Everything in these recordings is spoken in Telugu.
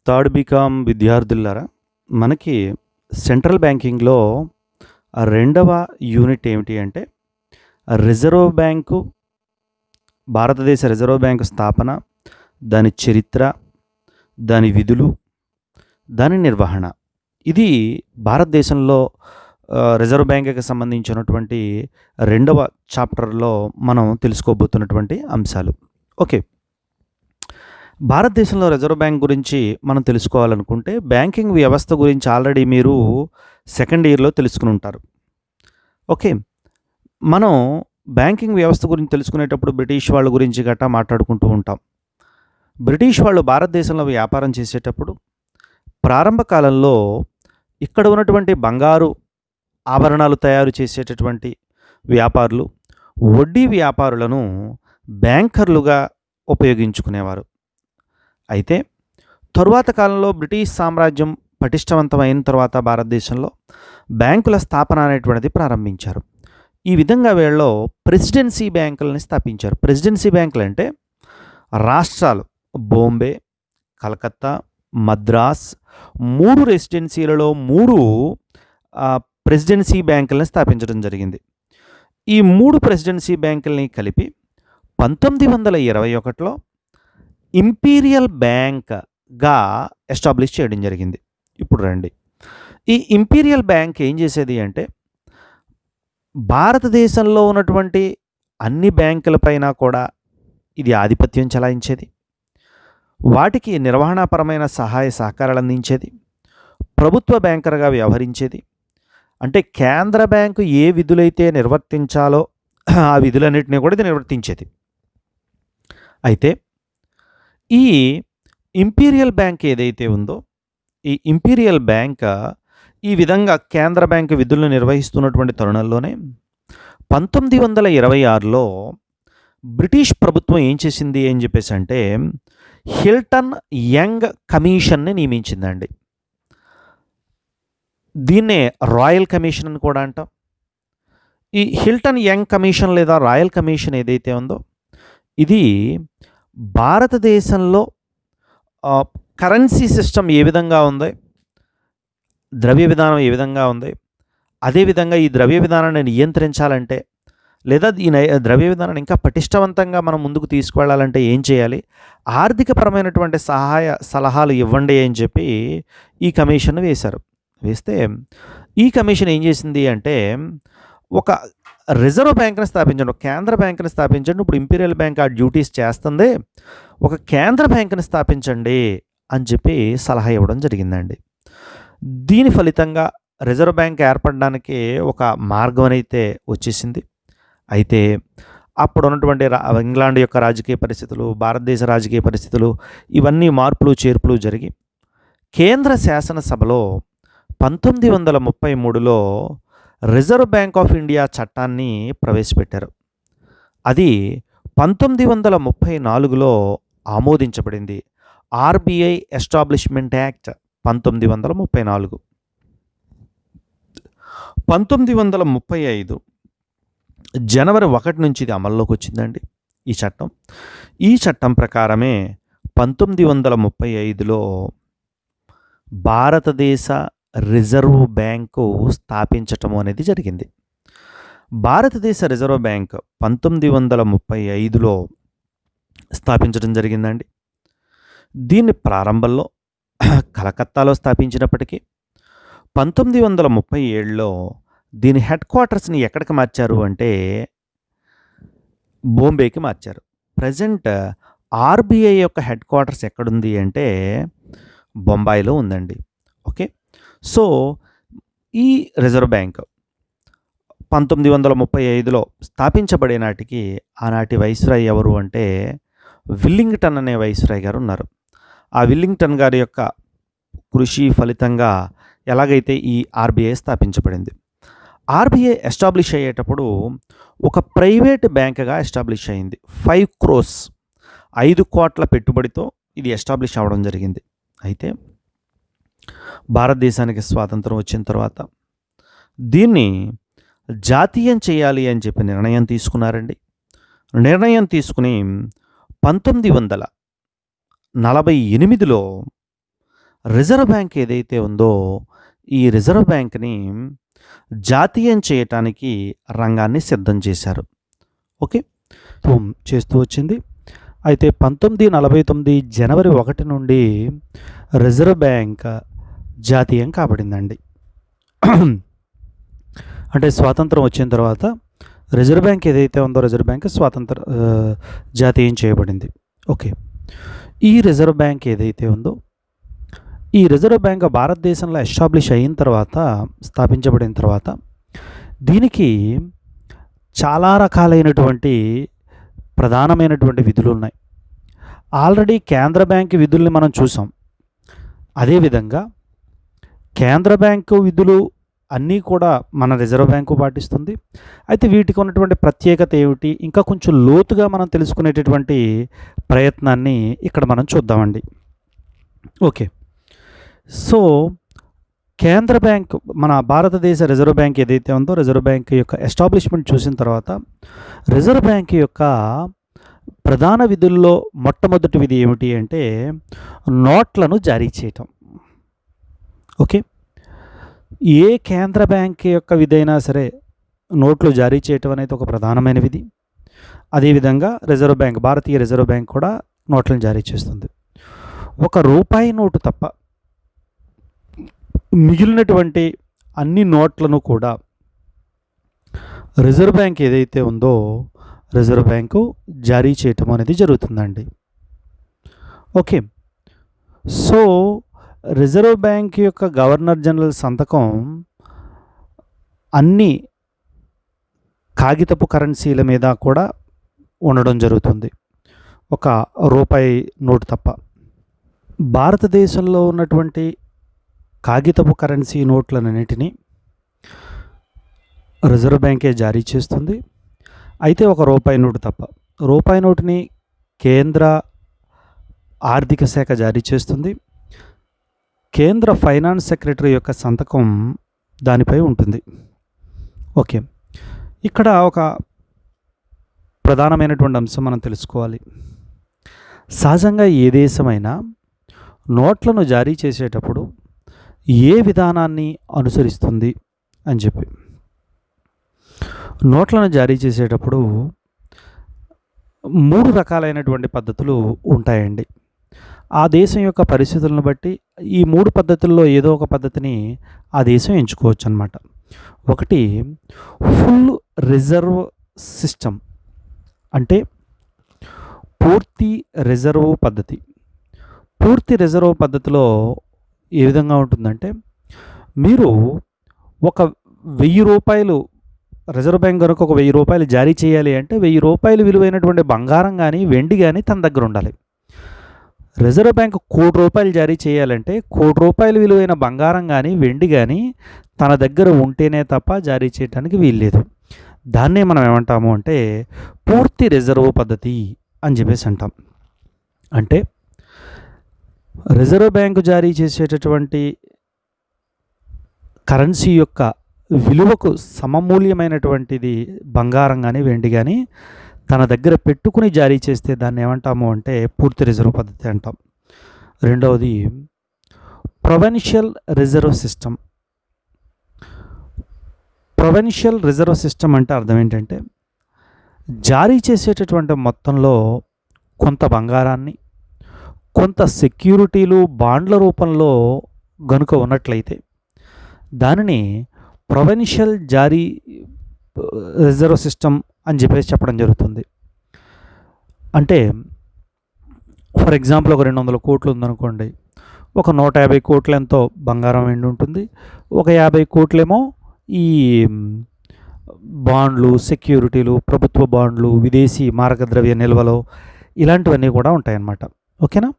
థర్డ్ బీకామ్ విద్యార్థులారా, మనకి సెంట్రల్ బ్యాంకింగ్‌లో రెండవ యూనిట్ ఏమిటి అంటే, రిజర్వ్ బ్యాంకు, భారతదేశ రిజర్వ్ బ్యాంకు స్థాపన, దాని చరిత్ర, దాని విధులు, దాని నిర్వహణ. ఇది భారతదేశంలో రిజర్వ్ బ్యాంక్‌కి సంబంధించినటువంటి రెండవ చాప్టర్‌లో మనం తెలుసుకోబోతున్నటువంటి అంశాలు. ఓకే. భారతదేశంలో రిజర్వ్ బ్యాంక్ గురించి మనం తెలుసుకోవాలనుకుంటే, బ్యాంకింగ్ వ్యవస్థ గురించి ఆల్రెడీ మీరు సెకండ్ ఇయర్‌లో తెలుసుకుని ఉంటారు. ఓకే. మనం బ్యాంకింగ్ వ్యవస్థ గురించి తెలుసుకునేటప్పుడు బ్రిటిష్ వాళ్ళ గురించి గట్టా మాట్లాడుకుంటూ ఉంటాం. బ్రిటిష్ వాళ్ళు భారతదేశంలో వ్యాపారం చేసేటప్పుడు ప్రారంభ కాలంలో ఇక్కడ ఉన్నటువంటి బంగారు ఆభరణాలు తయారు చేసేటటువంటి వ్యాపారులు, వడ్డీ వ్యాపారులను బ్యాంకర్లుగా ఉపయోగించుకునేవారు. అయితే తరువాత కాలంలో బ్రిటిష్ సామ్రాజ్యం పటిష్టవంతమైన తర్వాత భారతదేశంలో బ్యాంకుల స్థాపన అనేటువంటిది ప్రారంభించారు. ఈ విధంగా వీళ్ళలో ప్రెసిడెన్సీ బ్యాంకులని స్థాపించారు. ప్రెసిడెన్సీ బ్యాంకులు అంటే రాష్ట్రాలు బాంబే, కలకత్తా, మద్రాస్ 3 రెసిడెన్సీలలో 3 ప్రెసిడెన్సీ బ్యాంకులను స్థాపించడం జరిగింది. ఈ 3 ప్రెసిడెన్సీ బ్యాంకుల్ని కలిపి 1921లో ఇంపీరియల్ బ్యాంక్‌గా ఎస్టాబ్లిష్ చేయడం జరిగింది. ఇప్పుడు రండి. ఈ ఇంపీరియల్ బ్యాంక్ ఏం చేసేది అంటే, భారతదేశంలో ఉన్నటువంటి అన్ని బ్యాంకులపైన కూడా ఇది ఆధిపత్యం చెలాయించేది. వాటికి నిర్వహణాపరమైన సహాయ సహకారాలు అందించేది. ప్రభుత్వ బ్యాంకర్‌గా వ్యవహరించేది. అంటే కేంద్ర బ్యాంకు ఏ విధులైతే నిర్వర్తించాలో ఆ విధులన్నిటిని కూడా ఇది నిర్వర్తించేది. అయితే ఈ ఇంపీరియల్ బ్యాంక్ ఏదైతే ఉందో, ఈ ఇంపీరియల్ బ్యాంక్ ఈ విధంగా కేంద్ర బ్యాంకు విధులను నిర్వహిస్తున్నటువంటి తరుణంలోనే 1926లో బ్రిటిష్ ప్రభుత్వం ఏం చేసింది అని చెప్పేసి అంటే, హిల్టన్ యంగ్ కమిషన్ని నియమించిందండి. దీన్నే రాయల్ కమిషన్ అని కూడా అంటాం. ఈ హిల్టన్ యంగ్ కమిషన్ లేదా రాయల్ కమిషన్ ఏదైతే ఉందో, ఇది భారతదేశంలో కరెన్సీ సిస్టమ్ ఏ విధంగా ఉంది, ద్రవ్య విధానం ఏ విధంగా ఉంది, అదేవిధంగా ఈ ద్రవ్య విధానాన్ని నియంత్రించాలంటే, లేదా ఈ ద్రవ్య విధానాన్ని ఇంకా పటిష్టవంతంగా మనం ముందుకు తీసుకువెళ్ళాలంటే ఏం చేయాలి, ఆర్థికపరమైనటువంటి సలహాలు ఇవ్వండి అని చెప్పి ఈ కమిషన్ వేశారు. వేస్తే ఈ కమిషన్ ఏం చేసింది అంటే, ఒక రిజర్వ్ బ్యాంక్‌ని స్థాపించండి, ఒక కేంద్ర బ్యాంక్‌ని స్థాపించండి. ఇప్పుడు ఇంపీరియల్ బ్యాంక్ ఆ డ్యూటీస్ చేస్తుంది, ఒక కేంద్ర బ్యాంక్‌ని స్థాపించండి అని చెప్పి సలహా ఇవ్వడం జరిగిందండి. దీని ఫలితంగా రిజర్వ్ బ్యాంక్ ఏర్పడడానికి ఒక మార్గం అయితే వచ్చేసింది. అయితే అప్పుడు ఉన్నటువంటి ఇంగ్లాండ్ యొక్క రాజకీయ పరిస్థితులు, భారతదేశ రాజకీయ పరిస్థితులు, ఇవన్నీ మార్పులు చేర్పులు జరిగి కేంద్ర శాసనసభలో 1933లో రిజర్వ్ బ్యాంక్ ఆఫ్ ఇండియా చట్టాన్ని ప్రవేశపెట్టారు. అది 1934లో ఆమోదించబడింది. RBI establishment act 1934. 1935 జనవరి 1 నుంచి ఇది అమల్లోకి వచ్చిందండి ఈ చట్టం. ఈ చట్టం ప్రకారమే 1935లో భారతదేశ రిజర్వ్ బ్యాంకు స్థాపించటం అనేది జరిగింది. భారతదేశ రిజర్వ్ బ్యాంక్ 1935లో స్థాపించడం జరిగిందండి. దీన్ని ప్రారంభంలో కలకత్తాలో స్థాపించినప్పటికీ 1937లో దీని హెడ్ క్వార్టర్స్ని ఎక్కడికి మార్చారు అంటే బాంబేకి మార్చారు. ప్రజెంట్ ఆర్బీఐ యొక్క హెడ్ క్వార్టర్స్ ఎక్కడుంది అంటే బొంబాయిలో ఉందండి. ఓకే. సో ఈ రిజర్వ్ బ్యాంక్ 1935లో స్థాపించబడే నాటికి ఆనాటి వైస్రాయ్ ఎవరు అంటే విల్లింగ్టన్ అనే వైస్రాయ్ గారు ఉన్నారు. ఆ విల్లింగ్టన్ గారి యొక్క కృషి ఫలితంగా ఎలాగైతే ఈ ఆర్బీఐ స్థాపించబడింది. ఆర్బీఐ ఎస్టాబ్లిష్ అయ్యేటప్పుడు ఒక ప్రైవేట్ బ్యాంక్గా ఎస్టాబ్లిష్ అయింది. 5 crores 5 కోట్ల పెట్టుబడితో ఇది ఎస్టాబ్లిష్ అవ్వడం జరిగింది. అయితే భారతదేశానికి స్వాతంత్రం వచ్చిన తర్వాత దీన్ని జాతీయం చేయాలి అని చెప్పి నిర్ణయం తీసుకున్నారండి. నిర్ణయం తీసుకుని 1948లో రిజర్వ్ బ్యాంక్ ఏదైతే ఉందో, ఈ రిజర్వ్ బ్యాంక్‌ని జాతీయం చేయటానికి రంగాన్ని సిద్ధం చేశారు. ఓకే. చేస్తూ వచ్చింది. అయితే 1949 జనవరి 1 నుండి రిజర్వ్ బ్యాంక్ జాతీయం కాబడిందండి. అంటే స్వాతంత్రం వచ్చిన తర్వాత రిజర్వ్ బ్యాంక్ ఏదైతే ఉందో రిజర్వ్ బ్యాంక్ జాతీయం చేయబడింది. ఓకే. ఈ రిజర్వ్ బ్యాంక్ ఏదైతే ఉందో, ఈ రిజర్వ్ బ్యాంక్ భారతదేశంలో ఎస్టాబ్లిష్ అయిన తర్వాత, స్థాపించబడిన తర్వాత దీనికి చాలా రకాలైనటువంటి ప్రధానమైనటువంటి విధులు ఉన్నాయి. ఆల్రెడీ కేంద్ర బ్యాంక్ విధుల్ని మనం చూసాం. అదేవిధంగా కేంద్ర బ్యాంకు విధులు అన్నీ కూడా మన రిజర్వ్ బ్యాంకు పాటిస్తుంది. అయితే వీటికి ఉన్నటువంటి ప్రత్యేకత ఏమిటి, ఇంకా కొంచెం లోతుగా మనం తెలుసుకునేటటువంటి ప్రయత్నాన్ని ఇక్కడ మనం చూద్దామండి. ఓకే. సో కేంద్ర బ్యాంక్, మన భారతదేశ రిజర్వ్ బ్యాంక్ ఏదైతే ఉందో రిజర్వ్ బ్యాంక్ యొక్క ఎస్టాబ్లిష్మెంట్ చూసిన తర్వాత రిజర్వ్ బ్యాంక్ యొక్క ప్రధాన విధుల్లో మొట్టమొదటి విధి ఏమిటి అంటే నోట్లను జారీ చేయటం. ఓకే. ఏ కేంద్ర బ్యాంక్ యొక్క విధి అయినా సరే నోట్లు జారీ చేయటం అనేది ఒక ప్రధానమైన విధి. అదేవిధంగా రిజర్వ్ బ్యాంక్, భారతీయ రిజర్వ్ బ్యాంక్ కూడా నోట్లను జారీ చేస్తుంది. ఒక రూపాయి నోటు తప్ప మిగిలినటువంటి అన్ని నోట్లను కూడా రిజర్వ్ బ్యాంక్ ఏదైతే ఉందో రిజర్వ్ బ్యాంకు జారీ చేయటం అనేది జరుగుతుందండి. ఓకే. సో రిజర్వ్ బ్యాంక్ యొక్క గవర్నర్ జనరల్ సంతకం అన్ని కాగితపు కరెన్సీల మీద కూడా ఉండడం జరుగుతుంది, ఒక రూపాయి నోటు తప్ప. భారతదేశంలో ఉన్నటువంటి కాగితపు కరెన్సీ నోట్లన్నిటినీ రిజర్వ్ బ్యాంకే జారీ చేస్తుంది. అయితే ఒక రూపాయి నోటు తప్ప. రూపాయి నోటుని కేంద్ర ఆర్థిక శాఖ జారీ చేస్తుంది. కేంద్ర ఫైనాన్స్ సెక్రటరీ యొక్క సంతకం దానిపై ఉంటుంది. ఓకే. ఇక్కడ ఒక ప్రధానమైనటువంటి అంశం మనం తెలుసుకోవాలి. సహజంగా ఏ దేశమైనా నోట్లను జారీ చేసేటప్పుడు ఏ విధానాన్ని అనుసరిస్తుంది అని చెప్పి, నోట్లను జారీ చేసేటప్పుడు 3 రకాలైనటువంటి పద్ధతులు ఉంటాయండి. ఆ దేశం యొక్క పరిస్థితులను బట్టి ఈ 3 పద్ధతుల్లో ఏదో ఒక పద్ధతిని ఆ దేశం ఎంచుకోవచ్చు అన్నమాట. ఒకటి ఫుల్ రిజర్వ్ సిస్టమ్, అంటే పూర్తి రిజర్వ్ పద్ధతి. పూర్తి రిజర్వ్ పద్ధతిలో ఏ విధంగా ఉంటుందంటే, మీరు ఒక 1000 రూపాయలు రిజర్వ్ బ్యాంక్ కనుక ఒక 1000 రూపాయలు జారీ చేయాలి అంటే 1000 రూపాయలు విలువైనటువంటి బంగారం కానీ వెండి కానీ తన దగ్గర ఉండాలి. రిజర్వ్ బ్యాంక్ 1 కోటి రూపాయలు జారీ చేయాలంటే 1 కోటి రూపాయలు విలువైన బంగారం కానీ వెండి కానీ తన దగ్గర ఉంటేనే తప్ప జారీ చేయడానికి వీల్లేదు. దాన్నే మనం ఏమంటాము అంటే పూర్తి రిజర్వ్ పద్ధతి అని చెప్పేసి అంటాం. అంటే రిజర్వ్ బ్యాంకు జారీ చేసేటటువంటి కరెన్సీ యొక్క విలువకు సమమూల్యమైనటువంటిది బంగారం కానీ వెండి కానీ తన దగ్గర పెట్టుకుని జారీ చేస్తే దాన్ని ఏమంటాము అంటే పూర్తి రిజర్వ్ పద్ధతి అంటాం. రెండవది provincial reserve system. Provincial reserve system అంటే అర్థం ఏంటంటే, జారీ చేసేటటువంటి మొత్తంలో కొంత బంగారాన్ని, కొంత సెక్యూరిటీలు బాండ్ల రూపంలో గనుక ఉన్నట్లయితే దానిని ప్రొవిన్షియల్ జారీ రిజర్వ్ సిస్టమ్ అని చెప్పేసి చెప్పడం జరుగుతుంది. అంటే ఫర్ ఎగ్జాంపుల్ ఒక 200 కోట్లు ఉందనుకోండి, ఒక 150 కోట్ల ఎంతో బంగారం వెండి ఉంటుంది, ఒక 50 కోట్లేమో ఈ బాండ్లు, సెక్యూరిటీలు, ప్రభుత్వ బాండ్లు, విదేశీ మారకద్రవ్య నిల్వలు ఇలాంటివన్నీ కూడా ఉంటాయన్నమాట. ఓకేనా.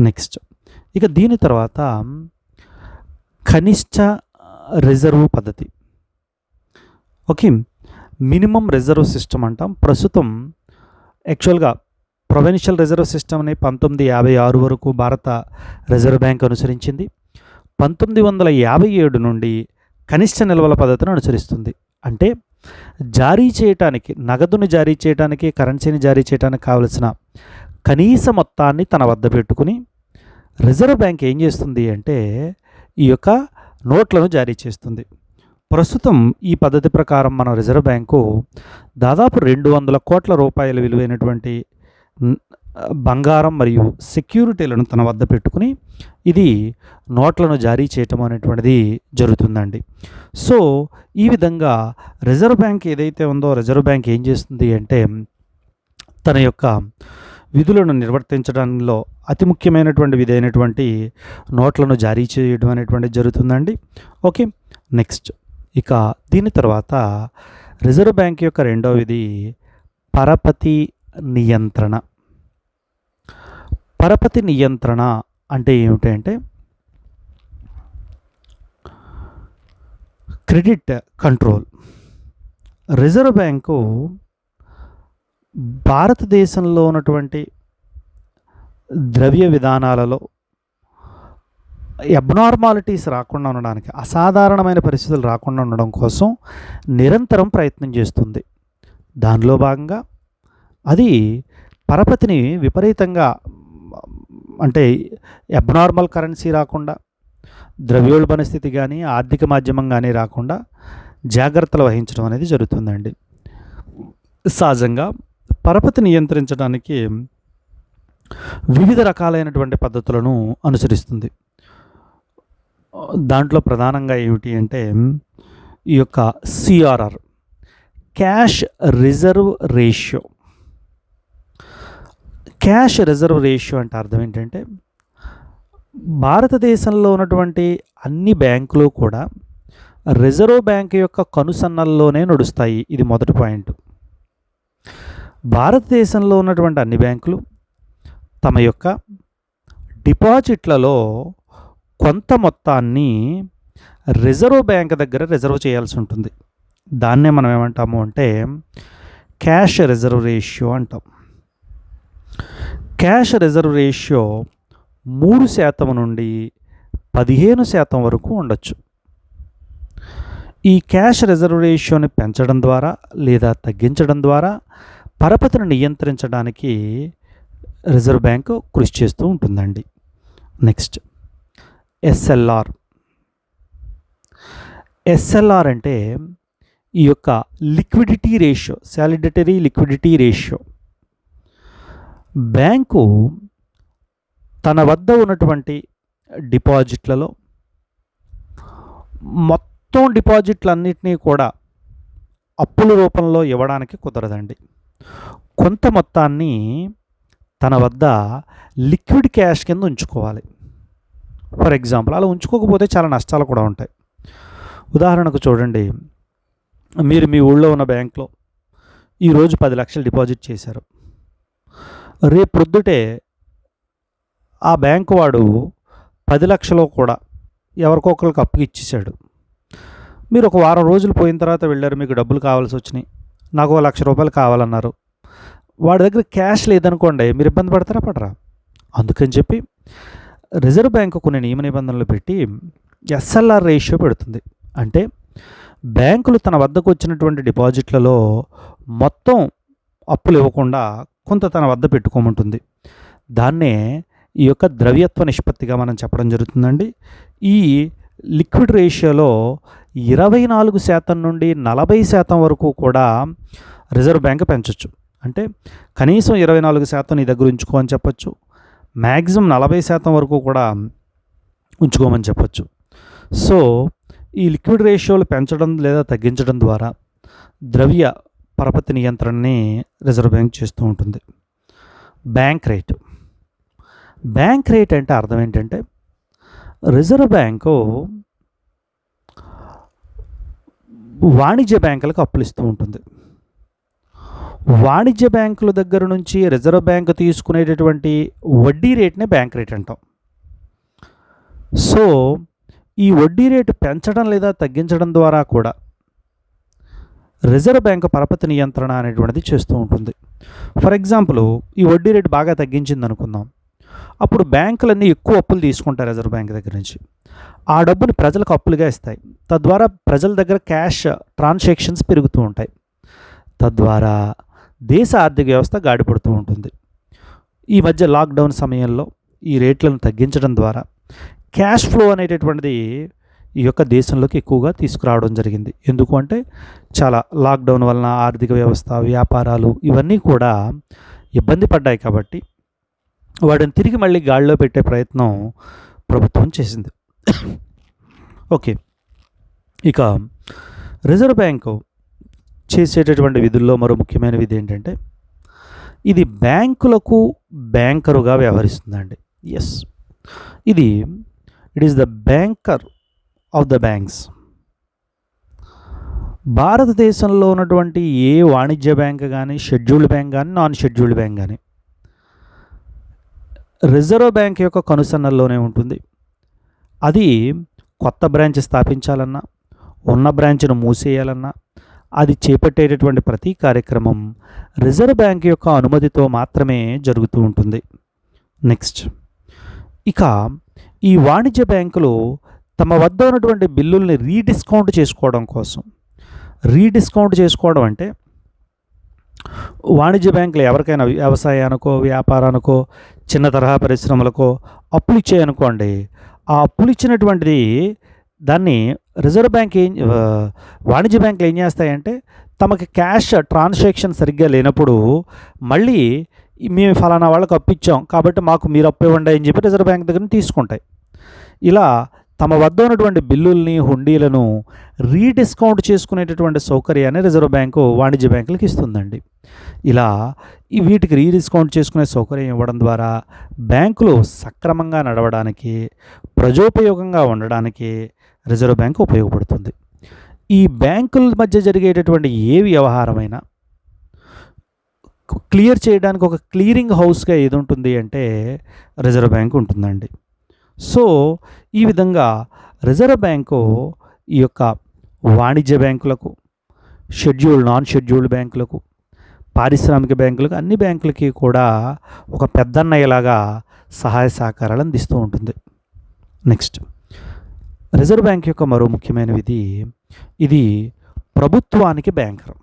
నెక్స్ట్ ఇక దీని తర్వాత కనిష్ట రిజర్వ్ పద్ధతి. ఓకే. మినిమం రిజర్వ్ సిస్టమ్ అంటాం. ప్రస్తుతం యాక్చువల్గా ప్రొవిన్షియల్ రిజర్వ్ సిస్టమ్ని 1956 వరకు భారత రిజర్వ్ బ్యాంక్ అనుసరించింది. 1957 నుండి కనిష్ట నిల్వల పద్ధతిని అనుసరిస్తుంది. అంటే జారీ చేయటానికి, నగదును జారీ చేయడానికి, కరెన్సీని జారీ చేయడానికి కావలసిన కనీస మొత్తాన్ని తన వద్ద పెట్టుకుని రిజర్వ్ బ్యాంక్ ఏం చేస్తుంది అంటే ఈ యొక్క నోట్లను జారీ చేస్తుంది. ప్రస్తుతం ఈ పద్ధతి ప్రకారం మన రిజర్వ్ బ్యాంకు దాదాపు 200 కోట్ల రూపాయల విలువైనటువంటి బంగారం మరియు సెక్యూరిటీలను తన వద్ద పెట్టుకుని ఇది నోట్లను జారీ చేయటం అనేటువంటిది జరుగుతుందండి. సో ఈ విధంగా రిజర్వ్ బ్యాంక్ ఏదైతే ఉందో రిజర్వ్ బ్యాంక్ ఏం చేస్తుంది అంటే తన యొక్క విధులను నిర్వర్తించడంలో అతి ముఖ్యమైనటువంటి విధైనటువంటి నోట్లను జారీ చేయడం అనేటువంటిది జరుగుతుందండి. ఓకే, నెక్స్ట్ ఇక దీని తర్వాత రిజర్వ్ బ్యాంక్ యొక్క రెండవ విధి పరపతి నియంత్రణ. పరపతి నియంత్రణ అంటే ఏమిటంటే క్రెడిట్ కంట్రోల్. రిజర్వ్ బ్యాంకు భారతదేశంలో ఉన్నటువంటి ద్రవ్య విధానాలలో అబ్నార్మాలిటీస్ రాకుండా ఉండడానికి, అసాధారణమైన పరిస్థితులు రాకుండా ఉండడం కోసం నిరంతరం ప్రయత్నం చేస్తుంది. దానిలో భాగంగా అది పరపతిని విపరీతంగా అంటే అబ్నార్మల్ కరెన్సీ రాకుండా, ద్రవ్యోల్బణ స్థితి కానీ ఆర్థిక మాధ్యమం కానీ రాకుండా జాగ్రత్తలు వహించడం అనేది జరుగుతుందండి. సహజంగా పరపతి నియంత్రించడానికి వివిధ రకాలైనటువంటి పద్ధతులను అనుసరిస్తుంది. దాంట్లో ప్రధానంగా ఏమిటి అంటే ఈ యొక్క CRR, cash reserve ratio. Cash reserve ratio అంటే అర్థం ఏంటంటే భారతదేశంలో ఉన్నటువంటి అన్ని బ్యాంకులు కూడా రిజర్వ్ బ్యాంక్ యొక్క కనుసన్నల్లోనే నడుస్తాయి. ఇది మొదటి పాయింట్. భారతదేశంలో ఉన్నటువంటి అన్ని బ్యాంకులు తమ యొక్క డిపాజిట్లలో కొంత మొత్తాన్ని రిజర్వ్ బ్యాంక్ దగ్గర రిజర్వ్ చేయాల్సి ఉంటుంది. దాన్నే మనం ఏమంటాము అంటే క్యాష్ రిజర్వ్ రేషియో అంటాం. క్యాష్ రిజర్వ్ రేషియో 3% నుండి 15% వరకు ఉండొచ్చు. ఈ క్యాష్ రిజర్వ్ రేషియోని పెంచడం ద్వారా లేదా తగ్గించడం ద్వారా పరపతిని నియంత్రించడానికి రిజర్వ్ బ్యాంకు కృషి చేస్తూ ఉంటుందండి. Next SLR. ఎస్ఎల్ఆర్ అంటే ఈ యొక్క liquidity ratio, solidarity liquidity ratio. Bank తన వద్ద ఉన్నటువంటి డిపాజిట్లలో మొత్తం డిపాజిట్లన్నింటినీ కూడా అప్పుల రూపంలో ఇవ్వడానికి కుదరదండి. కొంత మొత్తాన్ని తన వద్ద లిక్విడ్ క్యాష్ కింద ఉంచుకోవాలి. ఫర్ ఎగ్జాంపుల్ అలా ఉంచుకోకపోతే చాలా నష్టాలు కూడా ఉంటాయి. ఉదాహరణకు చూడండి, మీరు మీ ఊళ్ళో ఉన్న బ్యాంక్లో ఈరోజు 10 లక్షలు డిపాజిట్ చేశారు. రేపు ప్రొద్దుటే ఆ బ్యాంకు వాడు 10 లక్షలు కూడా ఎవరికొకరికి అప్పుకి ఇచ్చేసాడు. మీరు ఒక వారం రోజులు పోయిన తర్వాత వెళ్ళారు, మీకు డబ్బులు కావాల్సి వచ్చినాయి, నాకు 1 లక్ష రూపాయలు కావాలన్నారు. వాడి దగ్గర క్యాష్ లేదనుకోండి, మీరు ఇబ్బంది పడతారా పడరా? అందుకని చెప్పి రిజర్వ్ బ్యాంకు కొన్ని నియమ నిబంధనలు పెట్టి ఎస్ఎల్ఆర్ రేషియో పెడుతుంది. అంటే బ్యాంకులు తన వద్దకు వచ్చినటువంటి డిపాజిట్లలో మొత్తం అప్పులు ఇవ్వకుండా కొంత తన వద్ద పెట్టుకోమంటుంది. దాన్నే ఈ యొక్క ద్రవ్యత్వ నిష్పత్తిగా మనం చెప్పడం జరుగుతుందండి. ఈ లిక్విడ్ రేషియోలో 24% నుండి 40% వరకు కూడా రిజర్వ్ బ్యాంక్ పెంచవచ్చు. అంటే కనీసం 24% నీ దగ్గర ఉంచుకో అని చెప్పచ్చు, మ్యాక్సిమం 40% వరకు కూడా ఉంచుకోమని చెప్పచ్చు. సో ఈ లిక్విడ్ రేషియోలు పెంచడం లేదా తగ్గించడం ద్వారా ద్రవ్య పరపతి నియంత్రణని రిజర్వ్ బ్యాంక్ చేస్తూ ఉంటుంది. Bank rate. బ్యాంక్ రేట్ అంటే అర్థం ఏంటంటే రిజర్వ్ బ్యాంకు వాణిజ్య బ్యాంకులకు అప్పులు ఇస్తూ ఉంటుంది. వాణిజ్య బ్యాంకుల దగ్గర నుంచి రిజర్వ్ బ్యాంకు తీసుకునేటటువంటి వడ్డీ రేట్నే బ్యాంక్ రేట్ అంటాం. సో ఈ వడ్డీ రేటు పెంచడం లేదా తగ్గించడం ద్వారా కూడా రిజర్వ్ బ్యాంకు పరపతి నియంత్రణ అనేటువంటిది చేస్తూ ఉంటుంది. ఫర్ ఎగ్జాంపుల్ ఈ వడ్డీ రేటు బాగా తగ్గించింది అనుకుందాం. అప్పుడు బ్యాంకులన్నీ ఎక్కువ అప్పులు తీసుకుంటాయి రిజర్వ్ బ్యాంక్ దగ్గర నుంచి. ఆ డబ్బుని ప్రజలకు అప్పులుగా ఇస్తాయి. తద్వారా ప్రజల దగ్గర క్యాష్ ట్రాన్సాక్షన్స్ పెరుగుతూ ఉంటాయి. తద్వారా దేశ ఆర్థిక వ్యవస్థ గాడిపడుతూ ఉంటుంది. ఈ మధ్య లాక్డౌన్ సమయంలో ఈ రేట్లను తగ్గించడం ద్వారా క్యాష్ ఫ్లో అనేటటువంటిది ఈ యొక్క దేశంలోకి ఎక్కువగా తీసుకురావడం జరిగింది. ఎందుకు అంటే చాలా లాక్డౌన్ వలన ఆర్థిక వ్యవస్థ, వ్యాపారాలు ఇవన్నీ కూడా ఇబ్బంది పడ్డాయి కాబట్టి వాటిని తిరిగి మళ్ళీ గాడిలో పెట్టే ప్రయత్నం ప్రభుత్వం చేసింది. ఓకే, ఇక రిజర్వ్ బ్యాంకు చేసేటటువంటి విధుల్లో మరో ముఖ్యమైన విధి ఏంటంటే ఇది బ్యాంకులకు బ్యాంకరుగా వ్యవహరిస్తుందండి. Yes, it is the banker of the banks. భారతదేశంలో ఉన్నటువంటి ఏ వాణిజ్య బ్యాంక్ కానీ, షెడ్యూల్డ్ బ్యాంక్ కానీ, నాన్ షెడ్యూల్డ్ బ్యాంక్ కానీ రిజర్వ్ బ్యాంక్ యొక్క కనుసన్నల్లోనే ఉంటుంది. అది కొత్త బ్రాంచ్ స్థాపించాలన్నా, ఉన్న బ్రాంచ్ను మూసేయాలన్నా, అది చేపట్టేటటువంటి ప్రతి కార్యక్రమం రిజర్వ్ బ్యాంక్ యొక్క అనుమతితో మాత్రమే జరుగుతూ ఉంటుంది. నెక్స్ట్, ఇక ఈ వాణిజ్య బ్యాంకులు తమ వద్ద ఉన్నటువంటి బిల్లుల్ని రీడిస్కౌంట్ చేసుకోవడం అంటే వాణిజ్య బ్యాంకులు ఎవరికైనా వ్యవసాయానికో, వ్యాపారానికో, చిన్న తరహా పరిశ్రమలకో అప్పులు ఇచ్చాయనుకోండి, ఆ అప్పులు ఇచ్చినటువంటిది దాన్ని రిజర్వ్ బ్యాంక్ వాణిజ్య బ్యాంకులు ఏం చేస్తాయంటే తమకి క్యాష్ ట్రాన్సాక్షన్ సరిగ్గా లేనప్పుడు మళ్ళీ మేము ఫలానా వాళ్ళకి అప్పు ఇచ్చాం కాబట్టి మాకు మీరు అప్పు ఇవ్వండి అని చెప్పి రిజర్వ్ బ్యాంక్ దగ్గర తీసుకుంటాయి. ఇలా తమ వద్ద ఉన్నటువంటి బిల్లుల్ని, హుండీలను రీడిస్కౌంట్ చేసుకునేటటువంటి సౌకర్యాన్ని రిజర్వ్ బ్యాంకు వాణిజ్య బ్యాంకులకు ఇస్తుందండి. ఇలా వీటికి రీడిస్కౌంట్ చేసుకునే సౌకర్యం ఇవ్వడం ద్వారా బ్యాంకులు సక్రమంగా నడవడానికి, ప్రజోపయోగంగా ఉండడానికి రిజర్వ్ బ్యాంకు ఉపయోగపడుతుంది. ఈ బ్యాంకుల మధ్య జరిగేటటువంటి ఏ వ్యవహారమైనా క్లియర్ చేయడానికి ఒక క్లియరింగ్ హౌస్గా ఏది ఉంటుంది అంటే రిజర్వ్ బ్యాంకు ఉంటుందండి. సో ఈ విధంగా రిజర్వ్ బ్యాంకు ఈ యొక్క వాణిజ్య బ్యాంకులకు, షెడ్యూల్డ్, నాన్ షెడ్యూల్డ్ బ్యాంకులకు, పారిశ్రామిక బ్యాంకులకు, అన్ని బ్యాంకులకి కూడా ఒక పెద్దన్నయ్యలాగా సహాయ సహకారాలు అందిస్తూ ఉంటుంది. నెక్స్ట్, రిజర్వ్ బ్యాంక్ యొక్క మరో ముఖ్యమైన విధి, ఇది ప్రభుత్వానికి banker.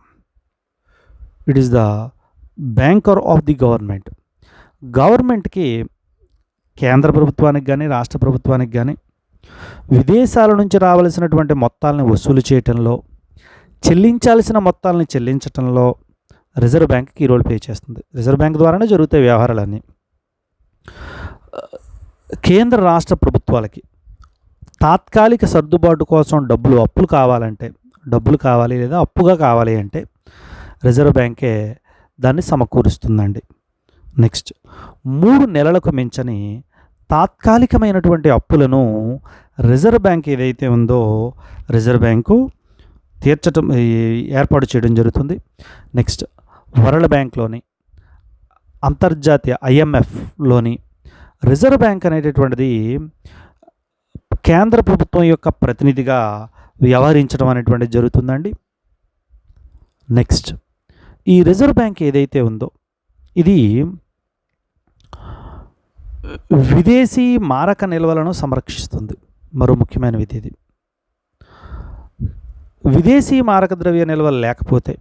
It is the banker of the government. గవర్నమెంట్కి, కేంద్ర ప్రభుత్వానికి కానీ, రాష్ట్ర ప్రభుత్వానికి కానీ విదేశాల నుంచి రావాల్సినటువంటి మొత్తాలను వసూలు చేయటంలో, చెల్లించాల్సిన మొత్తాలను చెల్లించటంలో Reserve Bank key role play చేస్తుంది. రిజర్వ్ బ్యాంక్ ద్వారానే జరుగుతాయి వ్యవహారాలన్నీ. కేంద్ర రాష్ట్ర ప్రభుత్వాలకి తాత్కాలిక సర్దుబాటు కోసం అప్పులు కావాలి లేదా అప్పుగా కావాలి అంటే రిజర్వ్ బ్యాంకే దాన్ని సమకూరుస్తుందండి. నెక్స్ట్, 3 నెలలకు మించని తాత్కాలికమైనటువంటి అప్పులను రిజర్వ్ బ్యాంక్ ఏదైతే ఉందో రిజర్వ్ బ్యాంకు ఏర్పాటు చేయడం జరుగుతుంది. నెక్స్ట్, వరల్డ్ బ్యాంక్లోని, అంతర్జాతీయ IMFలోని రిజర్వ్ బ్యాంక్ అనేటటువంటిది కేంద్ర ప్రభుత్వం యొక్క ప్రతినిధిగా వ్యవహరించడం అనేటువంటిది జరుగుతుందండి. నెక్స్ట్, ఈ రిజర్వ్ బ్యాంక్ ఏదైతే ఉందో ఇది విదేశీ మారక నిల్వలను సంరక్షిస్తుంది. మరో ముఖ్యమైన విధి ఇది. విదేశీ మారక ద్రవ్య నిల్వలు లేకపోతే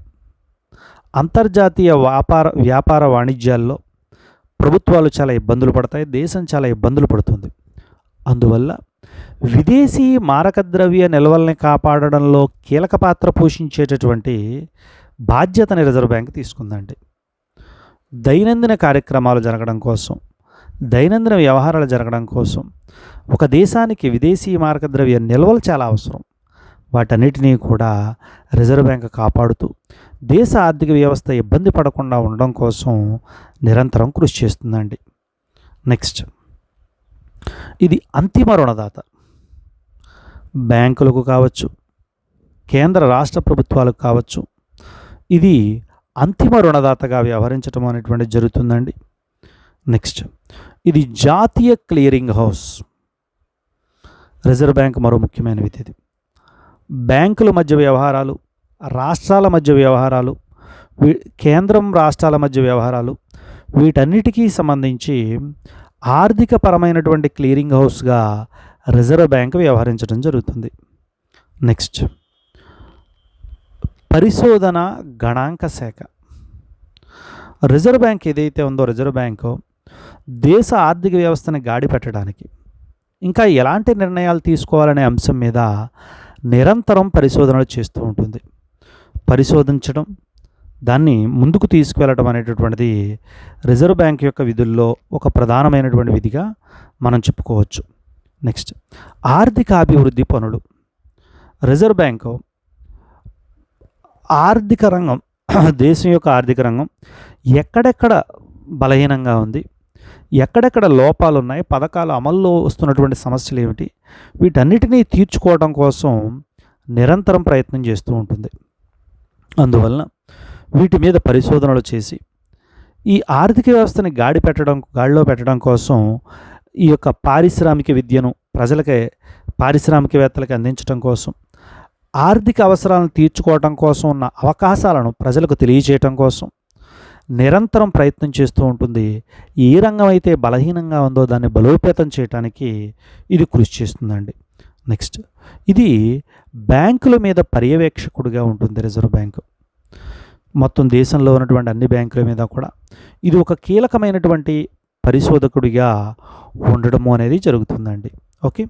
అంతర్జాతీయ వ్యాపార వాణిజ్యాల్లో ప్రభుత్వాలు చాలా ఇబ్బందులు పడతాయి, దేశం చాలా ఇబ్బందులు పడుతుంది. అందువల్ల విదేశీ మారక ద్రవ్య నిల్వల్ని కాపాడడంలో కీలక పాత్ర పోషించేటటువంటి బాధ్యతని రిజర్వ్ బ్యాంక్ తీసుకుందండి. దైనందిన కార్యక్రమాలు జరగడం కోసం, దైనందిన వ్యవహారాలు జరగడం కోసం ఒక దేశానికి విదేశీ మారక ద్రవ్య నిల్వలు చాలా అవసరం. వాటన్నిటినీ కూడా రిజర్వ్ బ్యాంక్ కాపాడుతూ దేశ ఆర్థిక వ్యవస్థ ఇబ్బంది పడకుండా ఉండడం కోసం నిరంతరం కృషి చేస్తుందండి. నెక్స్ట్, ఇది అంతిమ రుణదాత. బ్యాంకులకు కావచ్చు, కేంద్ర రాష్ట్ర ప్రభుత్వాలకు కావచ్చు, ఇది అంతిమ రుణదాతగా వ్యవహరించడం అనేటువంటిది జరుగుతుందండి. నెక్స్ట్, ఇది జాతీయ క్లియరింగ్ హౌస్. రిజర్వ్ బ్యాంక్ మరో ముఖ్యమైన విధి ఇది. బ్యాంకుల మధ్య వ్యవహారాలు, రాష్ట్రాల మధ్య వ్యవహారాలు, కేంద్రం రాష్ట్రాల మధ్య వ్యవహారాలు, వీటన్నిటికీ సంబంధించి ఆర్థిక పరమైనటువంటి క్లియరింగ్ హౌస్గా రిజర్వ్ బ్యాంక్ వ్యవహరించడం జరుగుతుంది. నెక్స్ట్, పరిశోధన గణాంక శాఖ. రిజర్వ్ బ్యాంక్ ఏదైతే ఉందో రిజర్వ్ బ్యాంకు దేశ ఆర్థిక వ్యవస్థని గాడి పెట్టడానికి ఇంకా ఎలాంటి నిర్ణయాలు తీసుకోవాలనే అంశం మీద నిరంతరం పరిశోధనలు చేస్తూ ఉంటుంది. పరిశోధించడం, దాన్ని ముందుకు తీసుకువెళ్ళడం అనేటటువంటిది రిజర్వ్ బ్యాంక్ యొక్క విధుల్లో ఒక ప్రధానమైనటువంటి విధిగా మనం చెప్పుకోవచ్చు. నెక్స్ట్, ఆర్థిక అభివృద్ధి పనులు. రిజర్వ్ బ్యాంకు ఆర్థిక రంగం, దేశం యొక్క ఆర్థిక రంగం ఎక్కడెక్కడ బలహీనంగా ఉంది, ఎక్కడెక్కడ లోపాలు ఉన్నాయి, పథకాల అమల్లో వస్తున్నటువంటి సమస్యలు ఏమిటి, వీటన్నిటినీ తీర్చుకోవడం కోసం నిరంతరం ప్రయత్నం చేస్తూ ఉంటుంది. అందువలన వీటి మీద పరిశోధనలు చేసి ఈ ఆర్థిక వ్యవస్థని గాడిలో పెట్టడం కోసం ఈ యొక్క పారిశ్రామిక విద్యను పారిశ్రామికవేత్తలకి అందించడం కోసం, ఆర్థిక అవసరాలను తీర్చుకోవడం కోసం ఉన్న అవకాశాలను ప్రజలకు తెలియజేయటం కోసం నిరంతరం ప్రయత్నం చేస్తూ ఉంటుంది. ఏ రంగం అయితే బలహీనంగా ఉందో దాన్ని బలోపేతం చేయడానికి ఇది కృషి చేస్తుందండి. నెక్స్ట్, ఇది బ్యాంకుల మీద పర్యవేక్షకుడిగా ఉంటుంది. రిజర్వ్ బ్యాంకు మొత్తం దేశంలో ఉన్నటువంటి అన్ని బ్యాంకుల మీద కూడా ఇది ఒక కీలకమైనటువంటి పరిశోధకుడిగా ఉండడము అనేది జరుగుతుందండి. ఓకే.